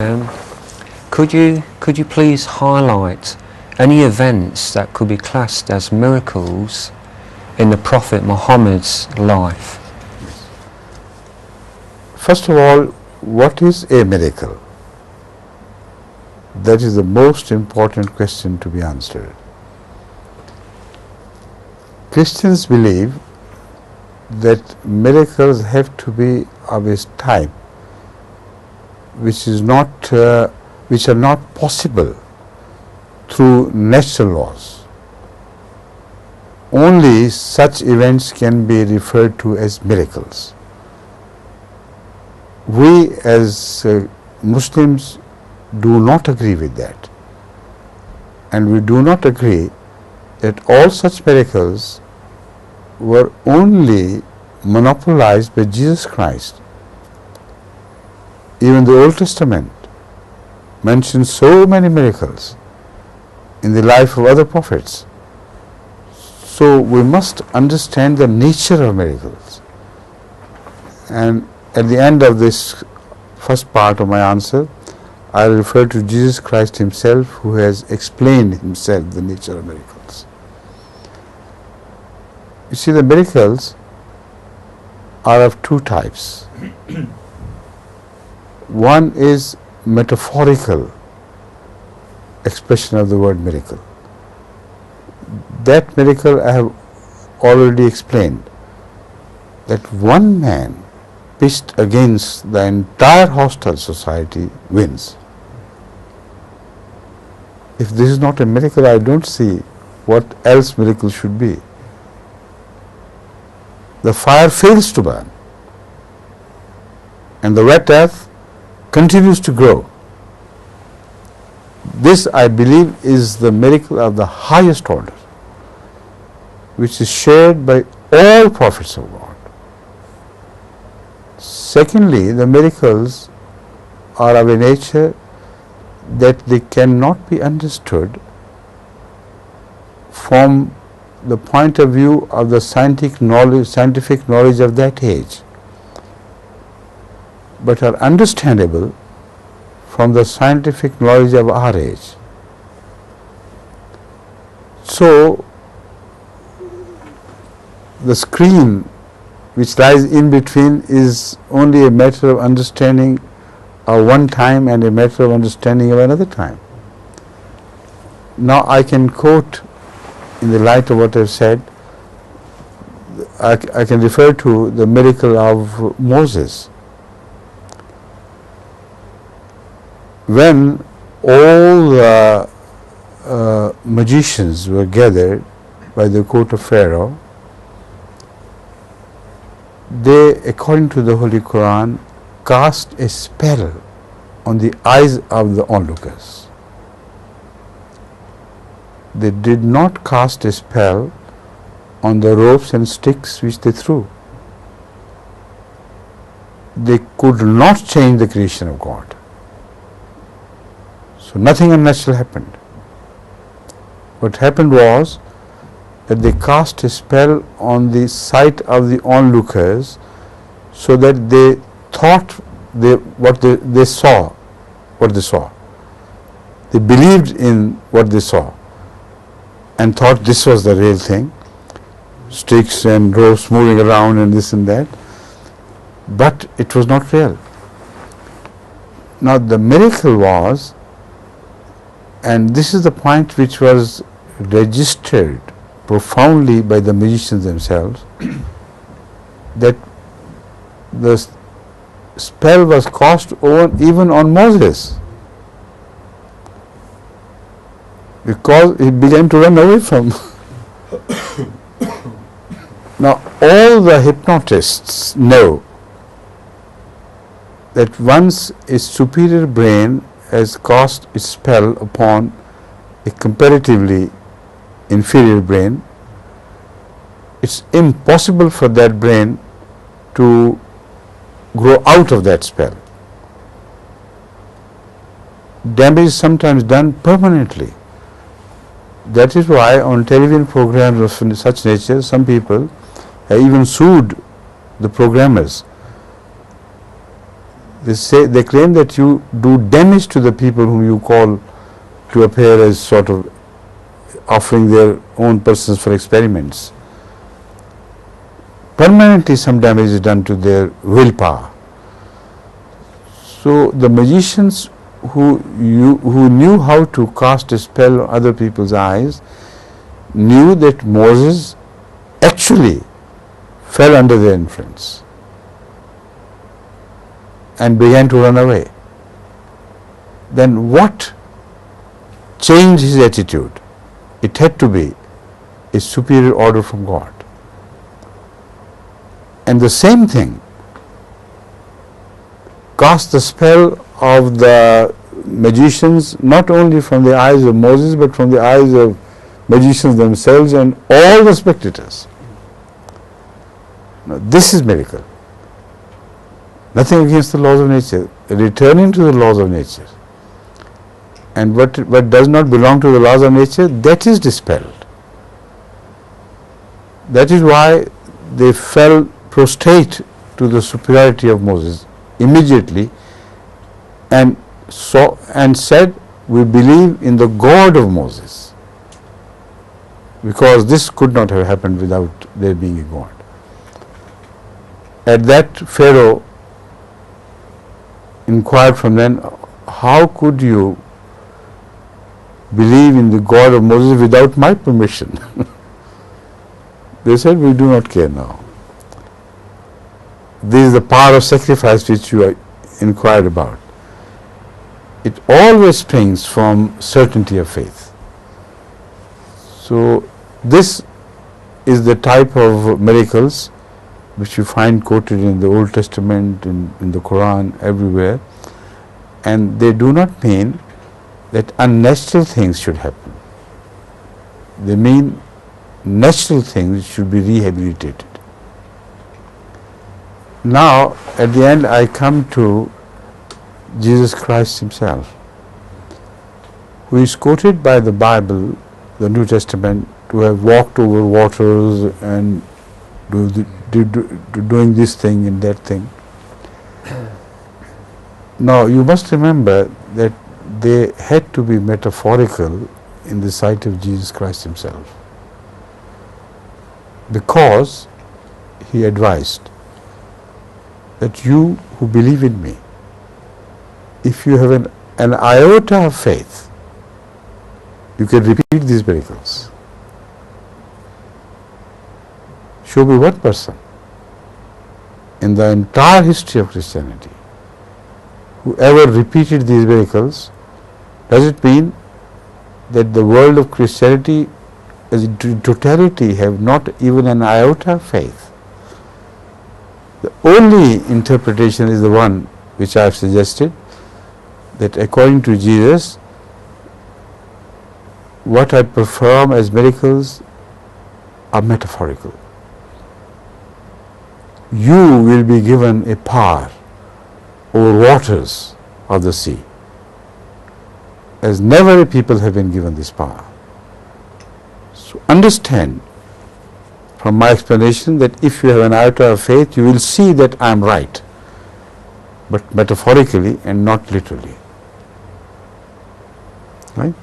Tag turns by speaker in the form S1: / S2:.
S1: Could you please highlight any events that could be classed as miracles in the Prophet Muhammad's life?
S2: First of all, what is a miracle? That is the most important question to be answered. Christians believe that miracles have to be of a type which are not possible through natural laws. Only such events can be referred to as miracles. We as Muslims do not agree with that, and we do not agree that all such miracles were only monopolized by Jesus Christ. Even the Old Testament mentions so many miracles in the life of other prophets. So we must understand the nature of miracles. And at the end of this first part of my answer, I refer to Jesus Christ himself, who has explained himself the nature of miracles. You see, the miracles are of two types. One is metaphorical expression of the word miracle. That miracle I have already explained, that one man pitched against the entire hostile society wins. If this is not a miracle, I don't see what else miracle should be. The fire fails to burn, and the wet earth continues to grow. This, I believe, is the miracle of the highest order, which is shared by all prophets of God. Secondly, the miracles are of a nature that they cannot be understood from the point of view of the scientific knowledge of that age, but are understandable from the scientific knowledge of our age. So, the screen which lies in between is only a matter of understanding of one time and a matter of understanding of another time. Now I can quote, in the light of what I've said, I can refer to the miracle of Moses. When all the magicians were gathered by the court of Pharaoh, they, according to the Holy Quran, cast a spell on the eyes of the onlookers. They did not cast a spell on the ropes and sticks which they threw. They could not change the creation of God. So nothing unnatural happened. What happened was that they cast a spell on the sight of the onlookers, so that they thought they saw. They believed in what they saw and thought this was the real thing, sticks and ropes moving around and this and that, but it was not real. Now the miracle was, and this is the point which was registered profoundly by the magicians themselves, that the spell was cast even on Moses, because he began to run away from. Now all the hypnotists know that once a superior brain has cast its spell upon a comparatively inferior brain, it's impossible for that brain to grow out of that spell. Damage is sometimes done permanently. That is why on television programs of such nature, some people have even sued the programmers. they claim that you do damage to the people whom you call to appear as sort of offering their own persons for experiments. Permanently some damage is done to their willpower. So the magicians who knew how to cast a spell on other people's eyes knew that Moses actually fell under their influence and began to run away. Then what changed his attitude? It had to be a superior order from God. And the same thing cast the spell of the magicians not only from the eyes of Moses but from the eyes of magicians themselves and all the spectators. Now, this is miracle. Nothing against the laws of nature. Returning to the laws of nature. And what does not belong to the laws of nature, that is dispelled. That is why they fell prostrate to the superiority of Moses immediately and said, we believe in the God of Moses, because this could not have happened without there being a God. At that, Pharaoh inquired from them, how could you believe in the God of Moses without my permission? They said, we do not care now. This is the power of sacrifice which you inquired about. It always springs from certainty of faith. So this is the type of miracles which you find quoted in the Old Testament, in the Quran, everywhere, and they do not mean that unnatural things should happen. They mean natural things should be rehabilitated. Now, at the end, I come to Jesus Christ himself, who is quoted by the Bible, the New Testament, to have walked over waters and doing this thing and that thing. Now, you must remember that they had to be metaphorical in the sight of Jesus Christ himself, because he advised that you who believe in me, if you have an iota of faith, you can repeat these miracles. Show me one person in the entire history of Christianity who ever repeated these miracles. Does it mean that the world of Christianity as in totality have not even an iota of faith? The only interpretation is the one which I have suggested, that according to Jesus, what I perform as miracles are metaphorical. You will be given a power over waters of the sea, as never a people have been given this power. So understand from my explanation that if you have an iota of faith, you will see that I am right, but metaphorically and not literally. Right?